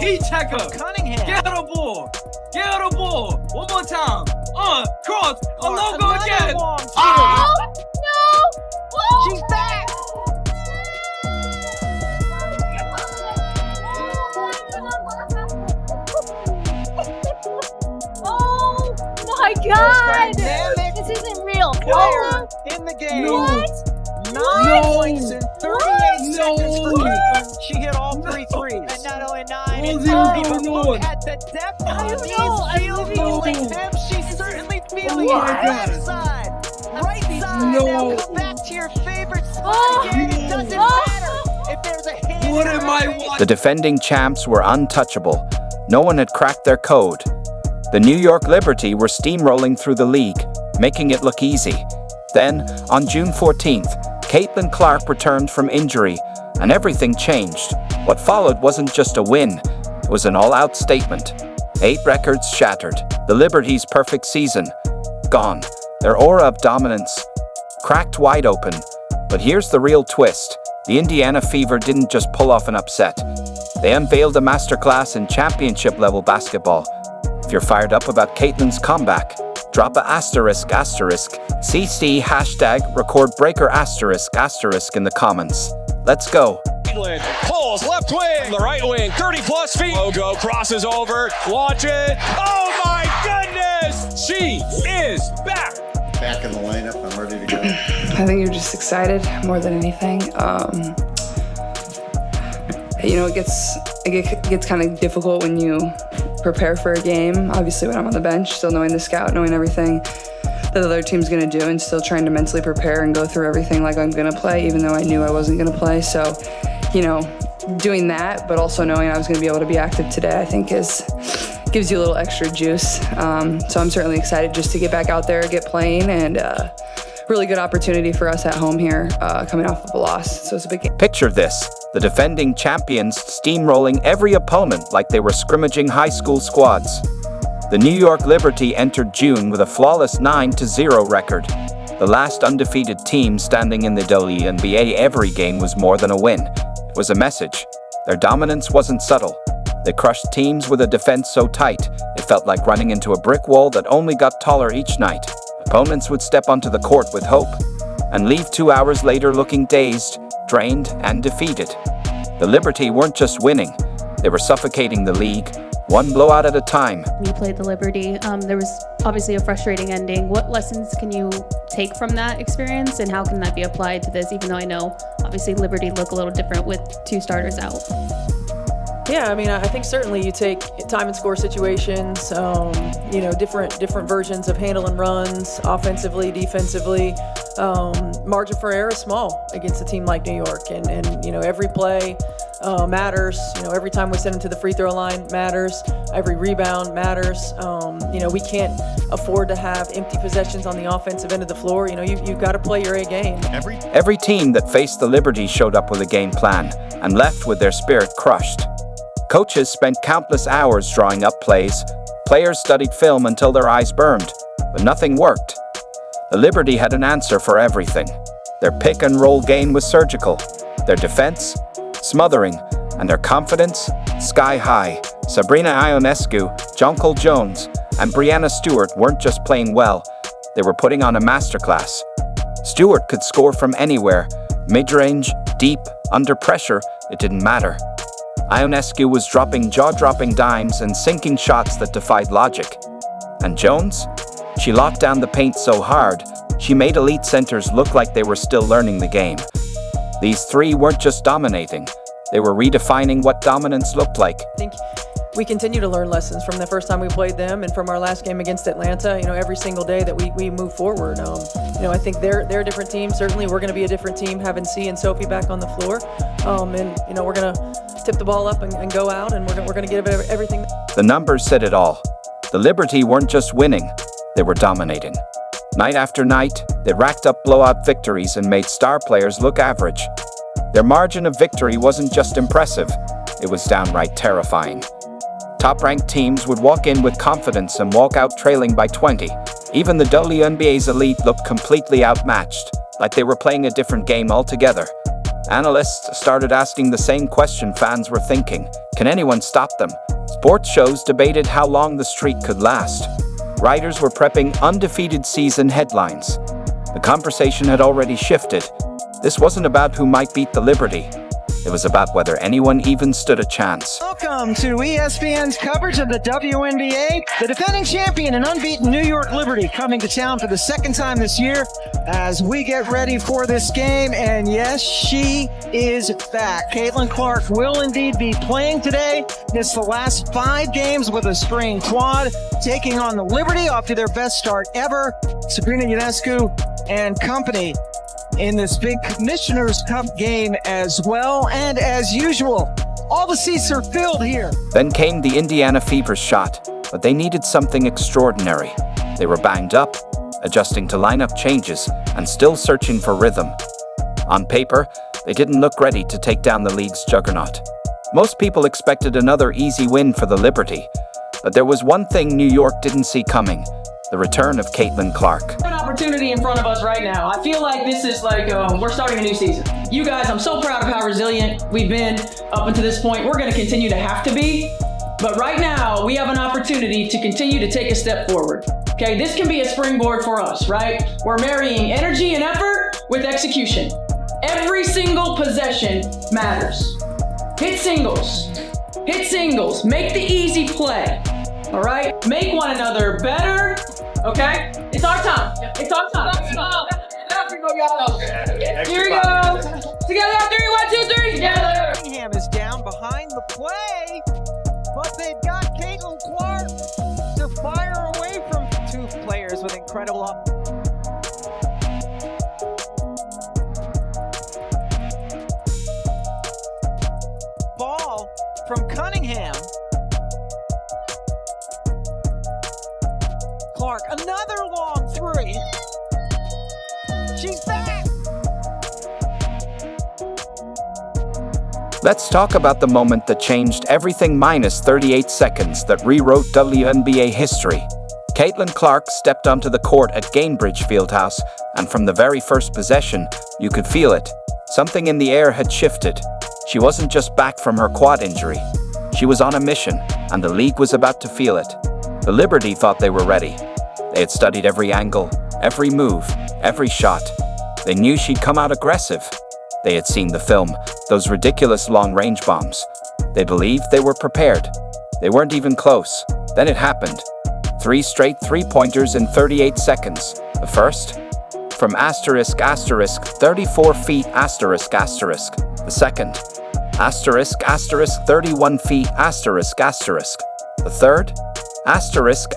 Heat checker. Cunningham. Get her the ball. Get her the ball. One more time. Cross. A logo again. Oh, no. Oh. She's back. Oh my God. Dynamic This isn't real. player in the game. What? 9 points in 38 seconds for No. Caitlin. She hit all 3 threes. And not only 9, What's it's 30, going but look on? at the depth I on don't these know. I field really goals. don't know. She's certainly feeling Oh it. my God. Left side, right side. No. Now come back to your favorite spot Oh. again. It doesn't matter if there's a hand. What in am her I face. watching? The defending champs were untouchable. No one had cracked their code. The New York Liberty were steamrolling through the league, making it look easy. Then, on June 14th, Caitlin Clark returned from injury, and everything changed. What followed wasn't just a win, it was an all-out statement. 8 records shattered, the Liberty's perfect season gone, their aura of dominance cracked wide open. But here's the real twist. The Indiana Fever didn't just pull off an upset. They unveiled a masterclass in championship-level basketball. If you're fired up about Caitlin's comeback, drop a *CC #recordbreaker ** in the comments. Let's go. Pulls left wing, the right wing, 30+ feet. Logo crosses over, launch it. Oh my goodness! She is back. Back in the lineup, I'm ready to go. I think you're just excited more than anything. It gets kind of difficult when you prepare for a game. Obviously, when I'm on the bench, still knowing the scout, knowing everything that the other team's gonna do, and still trying to mentally prepare and go through everything like I'm gonna play, even though I knew I wasn't gonna play. So, doing that, but also knowing I was gonna be able to be active today, I think gives you a little extra juice. So I'm certainly excited just to get back out there, get playing, and really good opportunity for us at home here, coming off of a loss. So it's a big game. Picture this, the defending champions steamrolling every opponent like they were scrimmaging high school squads. The New York Liberty entered June with a flawless 9-0 record. The last undefeated team standing in the WNBA. Every game was more than a win. It was a message. Their dominance wasn't subtle. They crushed teams with a defense so tight, it felt like running into a brick wall that only got taller each night. Opponents would step onto the court with hope and leave 2 hours later looking dazed, drained, and defeated. The Liberty weren't just winning, they were suffocating the league, one blowout at a time. You played the Liberty. There was obviously a frustrating ending. What lessons can you take from that experience, and how can that be applied to this, even though I know obviously Liberty look a little different with 2 starters out? Yeah, I mean, I think certainly you take time and score situations, different versions of handling runs, offensively, defensively. Margin for error is small against a team like New York, and every play matters. Every time we send them to the free throw line matters. Every rebound matters. We can't afford to have empty possessions on the offensive end of the floor. You've got to play your A game. Every team that faced the Liberty showed up with a game plan and left with their spirit crushed. Coaches spent countless hours drawing up plays. Players studied film until their eyes burned, but nothing worked. The Liberty had an answer for everything. Their pick and roll game was surgical. Their defense, smothering, and their confidence, sky high. Sabrina Ionescu, Jonquil Jones, and Brianna Stewart weren't just playing well, they were putting on a masterclass. Stewart could score from anywhere, mid-range, deep, under pressure, it didn't matter. Ionescu was dropping jaw-dropping dimes and sinking shots that defied logic. And Jones? She locked down the paint so hard, she made elite centers look like they were still learning the game. These 3 weren't just dominating, they were redefining what dominance looked like. I think we continue to learn lessons from the first time we played them and from our last game against Atlanta. Every single day that we move forward. I think they're a different team. Certainly, we're going to be a different team having C and Sophie back on the floor. We're going to tip the ball up and go out, and we're going to give it everything. The numbers said it all. The Liberty weren't just winning, they were dominating. Night after night, they racked up blowout victories and made star players look average. Their margin of victory wasn't just impressive, it was downright terrifying. Top-ranked teams would walk in with confidence and walk out trailing by 20. Even the WNBA's elite looked completely outmatched, like they were playing a different game altogether. Analysts started asking the same question fans were thinking: can anyone stop them? Sports shows debated how long the streak could last. Writers were prepping undefeated season headlines. The conversation had already shifted. This wasn't about who might beat the Liberty. It was about whether anyone even stood a chance. Welcome to ESPN's coverage of the WNBA. The defending champion and unbeaten New York Liberty coming to town for the second time this year as we get ready for this game. And yes, she is back. Caitlin Clark will indeed be playing today. Missed the last 5 games with a strained quad, taking on the Liberty off to their best start ever. Sabrina Ionescu and company in this big Commissioner's Cup game as well. And as usual, all the seats are filled here. Then came the Indiana Fever's shot, but they needed something extraordinary. They were banged up, adjusting to lineup changes, and still searching for rhythm. On paper, they didn't look ready to take down the league's juggernaut. Most people expected another easy win for the Liberty, but there was one thing New York didn't see coming: the return of Caitlin Clark. An opportunity in front of us right now. I feel like this is like we're starting a new season. You guys, I'm so proud of how resilient we've been up until this point. We're going to continue to have to be, but right now we have an opportunity to continue to take a step forward. Okay, this can be a springboard for us, right? We're marrying energy and effort with execution. Every single possession matters. Hit singles, make the easy play. All right, make one another better. Okay, it's our time. It's our time. Here we go. Together on 3, 1, 2, 3. Together. Cunningham is down behind the play, but they've got Caitlin Clark to fire away from 2 players with incredible up. Ball from Cunningham. Clark, another long 3. She's back. Let's talk about the moment that changed everything minus 38 seconds that rewrote WNBA history. Caitlin Clark stepped onto the court at Gainbridge Fieldhouse, and from the very first possession, you could feel it. Something in the air had shifted. She wasn't just back from her quad injury. She was on a mission, and the league was about to feel it. The Liberty thought they were ready. They had studied every angle, every move, every shot. They knew she'd come out aggressive. They had seen the film, those ridiculous long-range bombs. They believed they were prepared. They weren't even close. Then it happened. 3 straight 3-pointers in 38 seconds. The first, from asterisk 34 feet asterisk. The second, asterisk 31 feet asterisk. The third, asterisk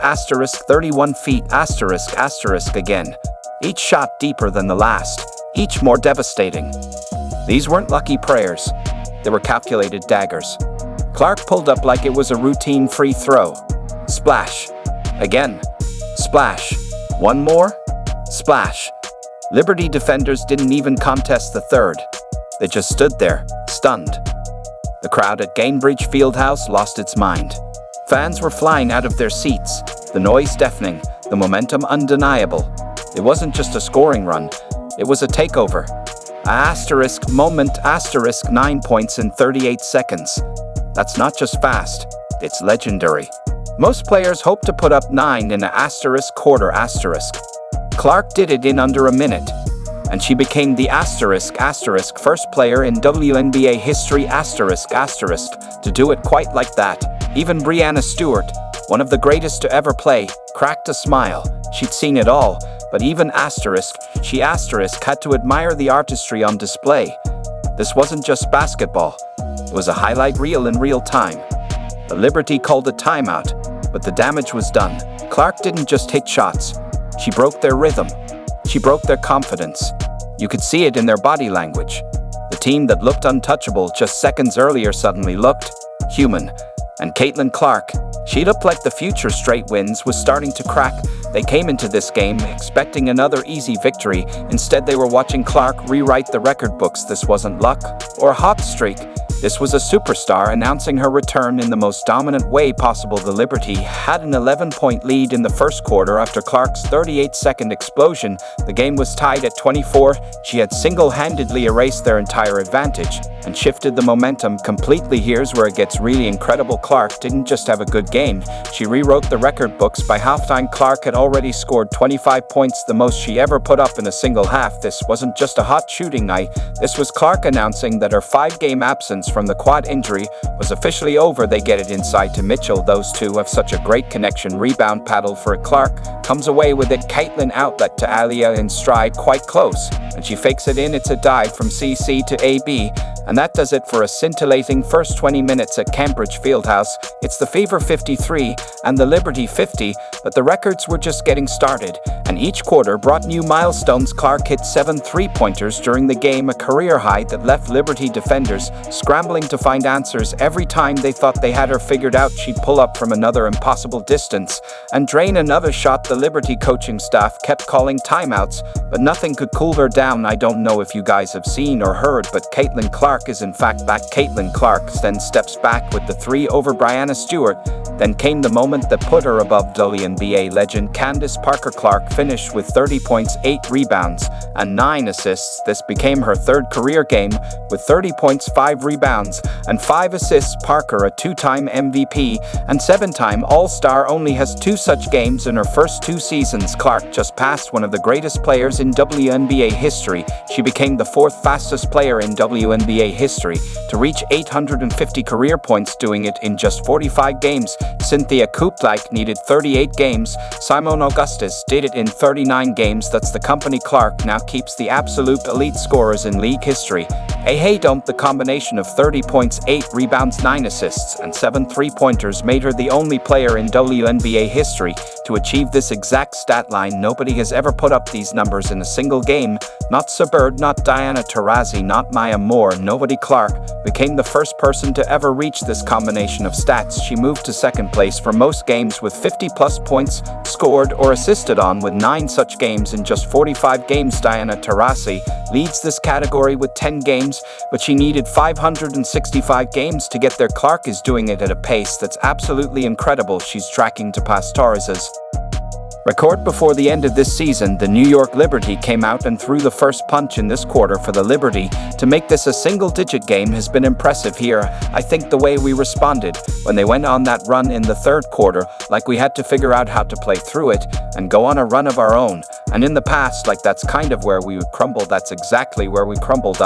31 feet asterisk again. Each shot deeper than the last, each more devastating. These weren't lucky prayers. They were calculated daggers. Clark pulled up like it was a routine free throw. Splash. Again. Splash. One more. Splash. Liberty defenders didn't even contest the third. They just stood there, stunned. The crowd at Gainbridge Fieldhouse lost its mind. Fans were flying out of their seats, the noise deafening, the momentum undeniable. It wasn't just a scoring run, it was a takeover. Asterisk moment asterisk 9 points in 38 seconds. That's not just fast, it's legendary. Most players hope to put up 9 in an asterisk quarter asterisk. Clark did it in under a minute, and she became the asterisk first player in WNBA history asterisk to do it quite like that. Even Breanna Stewart, one of the greatest to ever play, cracked a smile. She'd seen it all, but even she had to admire the artistry on display. This wasn't just basketball. It was a highlight reel in real time. The Liberty called a timeout, but the damage was done. Clark didn't just hit shots. She broke their rhythm. She broke their confidence. You could see it in their body language. The team that looked untouchable just seconds earlier suddenly looked human. And Caitlin Clark, she looked like the future straight wins was starting to crack. They came into this game expecting another easy victory. Instead, they were watching Clark rewrite the record books. This wasn't luck or a hot streak. This was a superstar announcing her return in the most dominant way possible. The Liberty had an 11-point lead in the first quarter after Clark's 38-second explosion. The game was tied at 24. She had single-handedly erased their entire advantage and shifted the momentum completely. Here's where it gets really incredible. Clark didn't just have a good game, she rewrote the record books. By halftime, Clark had already scored 25 points, the most she ever put up in a single half. This wasn't just a hot shooting night, this was Clark announcing that her 5-game absence from the quad injury was officially over. They get it inside to Mitchell. Those two have such a great connection. Rebound paddle for it. Clark comes away with it. Caitlin outlet to Aliyah in stride, quite close, and she fakes it in. It's a dive from CC to AB, and that does it for a scintillating first 20 minutes at Cambridge Fieldhouse. It's the Fever 53 and the Liberty 50, but the records were just getting started, and each quarter brought new milestones. Clark hit 7 3-pointers during the game, a career high that left Liberty defenders scrambling to find answers. Every time they thought they had her figured out, she'd pull up from another impossible distance and drain another shot. The Liberty coaching staff kept calling timeouts, but nothing could cool her down. I don't know if you guys have seen or heard, but Caitlin Clark is in fact back. Caitlin Clark then steps back with the 3 over Brianna Stewart. Then came the moment that put her above WNBA legend Candace Parker. Clark finished with 30 points, 8 rebounds, and 9 assists. This became her 3rd career game with 30 points, 5 rebounds, and 5 assists. Parker, a 2-time MVP and 7-time All-Star, only has 2 such games in her first 2 seasons. Clark just passed one of the greatest players in WNBA history. She became the 4th fastest player in WNBA history to reach 850 career points, doing it in just 45 games. Cynthia Kuplak needed 38 games. Simone Augustus did it in 39 games. That's the company Clark now keeps the absolute elite scorers in league history. Hey, don't. The combination of 30 points, 8 rebounds, 9 assists, and 7 3-pointers made her the only player in WNBA history to achieve this exact stat line. Nobody has ever put up these numbers in a single game. Not Sabird, not Diana Taurasi, not Maya Moore. Nobody. Clark became the first person to ever reach this combination of stats. She moved to 2nd place for most games with 50-plus points scored or assisted on, with 9 such games in just 45 games. Diana Taurasi leads this category with 10 games, but she needed 565 games to get there. Clark is doing it at a pace that's absolutely incredible. She's tracking to pass Torres's record before the end of this season. The New York Liberty came out and threw the first punch in this quarter. For the Liberty to make this a single-digit game has been impressive here. I think the way we responded when they went on that run in the 3rd quarter, like we had to figure out how to play through it and go on a run of our own. And in the past, like that's kind of where we would crumble. That's exactly where we crumbled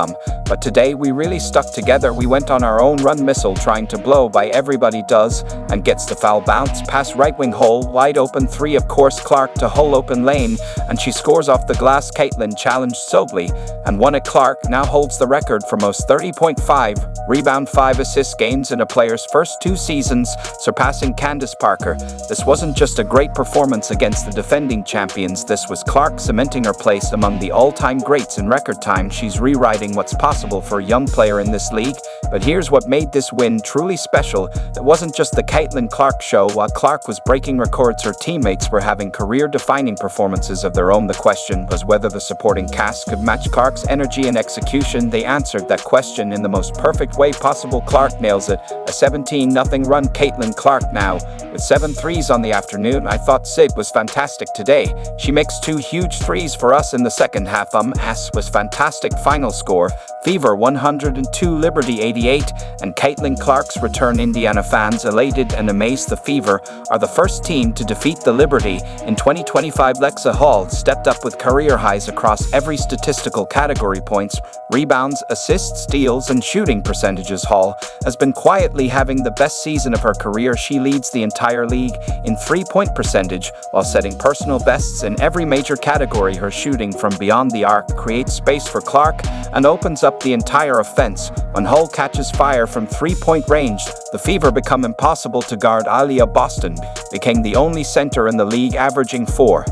But today we really stuck together. We went on our own run missile, trying to blow by everybody does, and gets the foul bounce pass right wing hole, wide open 3. Of course, Clark to hole open lane, and she scores off the glass. Caitlin challenged Sobley and won it. Clark now holds the record for most 30.5 rebound, 5 assist games in a player's first 2 seasons, surpassing Candace Parker. This wasn't just a great performance against the defending champions. This was Clark cementing her place among the all-time greats in record time. She's rewriting what's possible for a young player in this league. But here's what made this win truly special. It wasn't just the Caitlin Clark show. While Clark was breaking records, her teammates were having career-defining performances of their own. The question was whether the supporting cast could match Clark's energy and execution. They answered that question in the most perfect way possible. Clark nails it. A 17-0 run. Caitlin Clark now with 7 threes on the afternoon. I thought Sid was fantastic today. She makes 2 huge threes for us in the second half. S was fantastic. Final score: Fever 102, Liberty 88. And Caitlin Clark's return. Indiana fans elated and amazed. The Fever are the first team to defeat the Liberty in 2025. Lexa Hall stepped up with career highs across every statistical category: points, rebounds, assists, steals, and shooting percentages. Hall has been quietly having the best season of her career. She leads the entire league in 3-point percentage while setting personal bests in every major category. Her shooting from beyond the arc creates space for Clark and opens up the entire offense. When Hull catches fire from 3-point range, the Fever become impossible to guard. Aliyah Boston became the only center in the league, averaging 4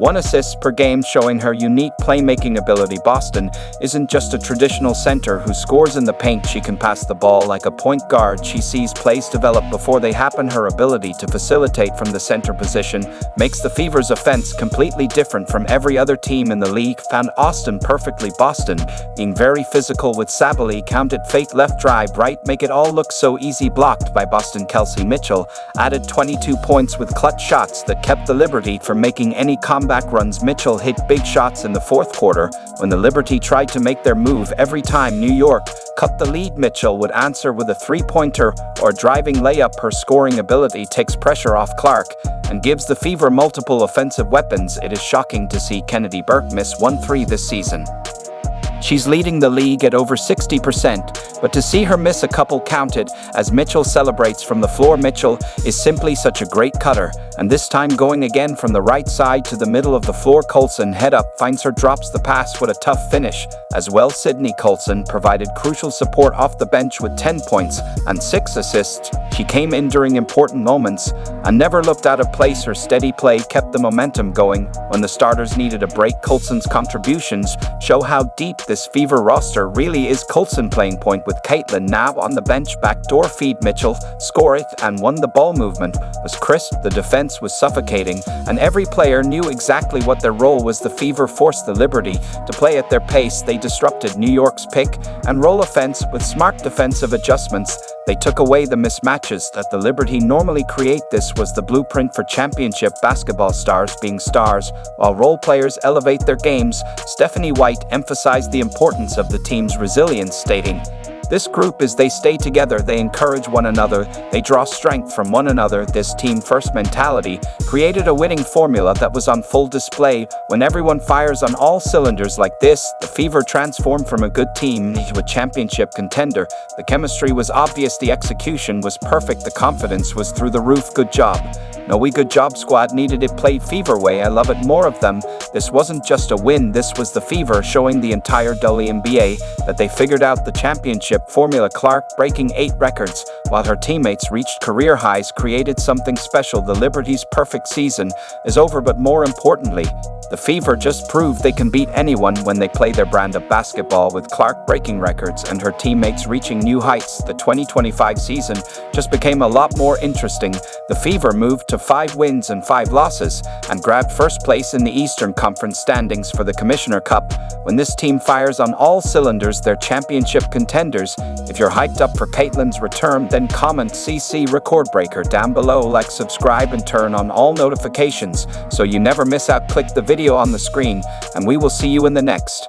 1 assist per game, showing her unique playmaking ability. Boston isn't just a traditional center who scores in the paint. She can pass the ball like a point guard. She sees plays develop before they happen. Her ability to facilitate from the center position makes the Fever's offense completely different from every other team in the league. Found Austin perfectly. Boston being very physical with Sabally, counted fake left drive right, make it all look so easy, blocked by Boston. Kelsey Mitchell added 22 points with clutch shots that kept the Liberty from making any comeback runs. Mitchell hit big shots in the fourth quarter when the Liberty tried to make their move. Every time New York cut the lead, Mitchell would answer with a three-pointer or driving layup. Her scoring ability takes pressure off Clark and gives the Fever multiple offensive weapons. It is shocking to see Kennedy Burke miss 1 3 this season. She's leading the league at over 60%, but to see her miss a couple counted as Mitchell celebrates from the floor. Mitchell is simply such a great cutter, and this time going again from the right side to the middle of the floor. Colson head up, finds her, drops the pass with a tough finish as well. Sydney Colson provided crucial support off the bench with 10 points and 6 assists. She came in during important moments and never looked out of place. Her steady play kept the momentum going when the starters needed a break. Colson's contributions show how deep this Fever roster really is. Colson playing point with Caitlin now on the bench. Backdoor feed, Mitchell score it and won. The ball movement was crisp, the defense was suffocating, and every player knew exactly what their role was. The Fever forced the Liberty to play at their pace. They disrupted New York's pick and roll offense with smart defensive adjustments. They took away the mismatches that the Liberty normally create. This was the blueprint for championship basketball, stars being stars while role players elevate their games. Stephanie White emphasized the importance of the team's resilience, stating, "This group, as they stay together, they encourage one another, they draw strength from one another. This team-first mentality created a winning formula that was on full display. When everyone fires on all cylinders like this, the Fever transformed from a good team to a championship contender. The chemistry was obvious, the execution was perfect, the confidence was through the roof. Good job. No, we good job squad needed it, played Fever way. I love it, more of them. This wasn't just a win, this was the Fever showing the entire WNBA that they figured out the championship formula." Clark breaking 8 records while her teammates reached career highs created something special. The Liberty's perfect season is over, but more importantly, the Fever just proved they can beat anyone when they play their brand of basketball. With Clark breaking records and her teammates reaching new heights, the 2025 season just became a lot more interesting. The Fever moved to 5 wins and 5 losses and grabbed first place in the Eastern Conference standings for the Commissioner Cup. When this team fires on all cylinders, they're championship contenders. If you're hyped up for Caitlin's return, then comment CC Record Breaker down below, like, subscribe, and turn on all notifications so you never miss out. Click the video on the screen, and we will see you in the next.